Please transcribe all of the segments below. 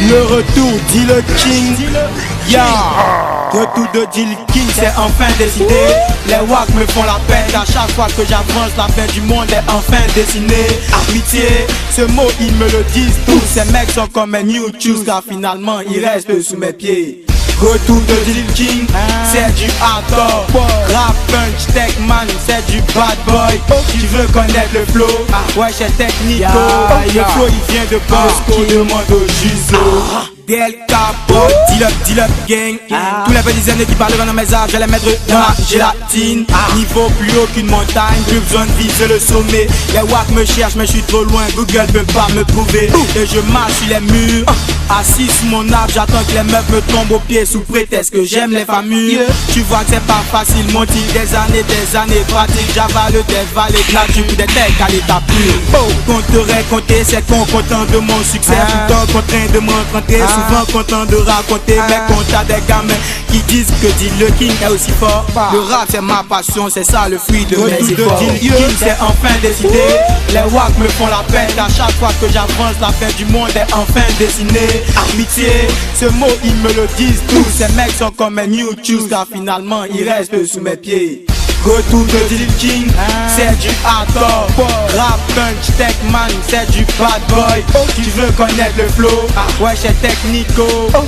Le retour Dile King, ya. Retour de Dile King, c'est enfin décidé. Les wack me font la peine à chaque fois que j'avance. La fin du monde est enfin dessinée. Amitié, ce mot ils me le disent tous. Ces mecs sont comme un new choose car finalement ils restent sous mes pieds. Retour de Dile King, c'est du hardcore. Rap punch, tech man, c'est du bad boy. Tu veux connaître le flow? Ouais, c'est technico. Le flow il vient de Bosco, demande au Juzo. DLK, deal up gang. Tous les petits années qui parlent dans mes arbres, je les mettre dans la gélatine. Niveau plus haut qu'une montagne, plus besoin de viser le sommet. Les wack me cherchent mais je suis trop loin, Google peut pas me trouver. Et je marche sur les murs, assis sous mon arbre, j'attends que les meufs me tombent aux pieds sous prétexte que j'aime les familles. Tu vois que c'est pas facile, mon deal, des années pratique. J'avale des vallées de la jupe, des têtes à l'état pur. Compterait compter, c'est qu'on content de mon succès. Pourtant contraint de me rencontrer, souvent content de raconter. Mais quand t'as des gamins qui disent que Dile King est aussi fort. Le rap c'est ma passion, c'est ça le fruit de mes efforts. Dile King c'est enfin décidé. Les wack me font la peine à chaque fois que j'avance. La fin du monde est enfin dessinée. Amitié, ce mot ils me le disent tous. Ces mecs sont comme un new choose car finalement ils restent sous mes pieds. Retour de Dile King, c'est du hardcore. Rap punch, tech man, c'est du bad boy. Tu veux connaître le flow? Ouais, c'est technico.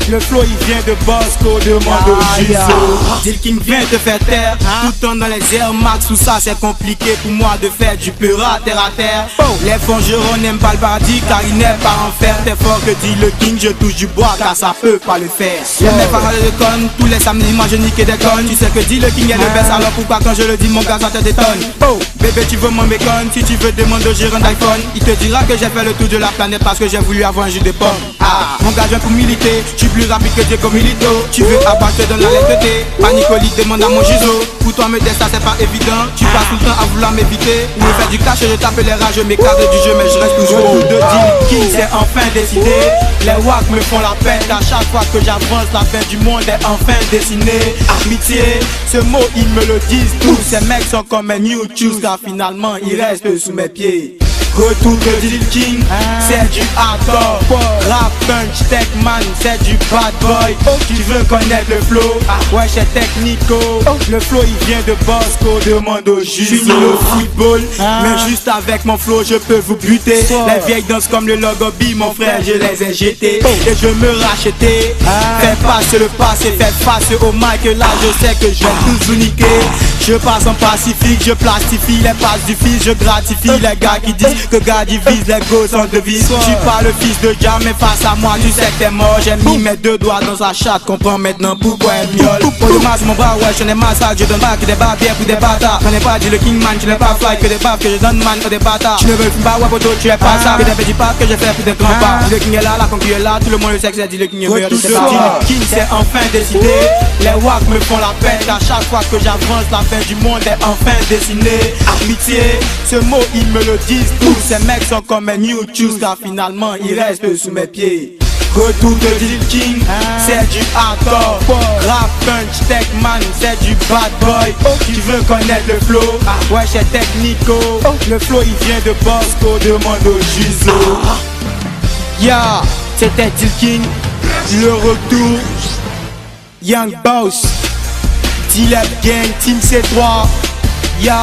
Le flow il vient de Bosco, demande au Juzo. Dile King vient te faire taire, tout le temps dans les Air Max. Tout ça c'est compliqué pour moi de faire du peur terre à terre. Les forgerons n'aiment pas le paradis car il n'est pas en fer. T'es fort que Dile King, je touche du bois car ça peut pas le faire. Les mecs parlent de connes, tous les samedis moi je nique des connes. Tu sais que Dile King est le best, alors pourquoi quand je le dis mon gars ça te détonne? Bébé tu veux mon bacon, si tu veux demander au gérant d'iPhone. Il te dira que j'ai fait le tour de la planète parce que j'ai voulu avoir un jus de pomme. Mon gars je viens pour militer, je suis plus rapide que Diego Milito. Tu veux abattre dans la lettre T, Panicoli demande à mon Juzo. Pour toi me ça c'est pas évident, tu passes tout le temps à vouloir m'éviter. Ou me faire du cash et je tape les rages, je m'écarte du jeu mais je reste toujours au de Dile King, c'est enfin décidé. Les wack me font la peine à chaque fois que j'avance. La fin du monde est enfin dessinée. Amitié, ce mot ils me le disent tous. Ces mecs sont comme un new choose car finalement ils restent sous mes pieds. Retour de Dile King, c'est du hardcore. Rap punch, tech man, c'est du bad boy. Tu veux connaître le flow? Ouais, c'est technico. Le flow il vient de Bosco, demande au Juzo. J'suis le football, mais juste avec mon flow je peux vous buter. Les vieilles dansent comme le logo B, mon frère je les ai jetés. Et je me racheter, fais passer le passé, fais face au mic. Là je sais que je vais tous vous niquer. Je passe en pacifique, je plastifie les passes du fils. Je gratifie les gars qui disent que gars divise, les gosses en devise. J'suis pas le fils de Jam, mais face à moi tu sais que t'es mort. J'ai mis mes deux doigts dans sa chatte, comprends maintenant pourquoi elle miaule. Pour le masse mon bras, ouais j'en ai massacre. Je donne pas que des barbières pour des bâtards. J'en ai pas dit le King man, tu n'es pas fly que des baffes que je donne man pour des bâtards. Tu ne veux pas ouais poto, tu es pas ça. Que des petits pas que j'ai fait pour des grands pas. Dile King est là, la concu est là, tout le monde le sait que c'est Dile King est meilleur de ses pas. Dile King c'est enfin décidé. Les wack me font la peine à chaque fois que j'avance. La fin du monde est enfin dessinée. Amitié, ce mot ils me le disent tous. Ces mecs sont comme un new choose car finalement ils restent sous mes pieds. Retour de Dile King, c'est du hardcore. Rap punch, tech man, c'est du bad boy. Tu veux connaître le flow? Ouais c'est technico. Le flow il vient de Bosco, demande au Juzo. Ya, c'était Dile King, le retour. Young Boss, Dile Gang, Team C3. Ya,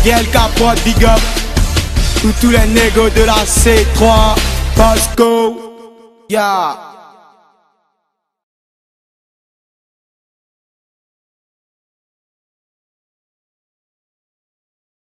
DLK Prod, big up. Tous les négos de la C3, Bosco, ya.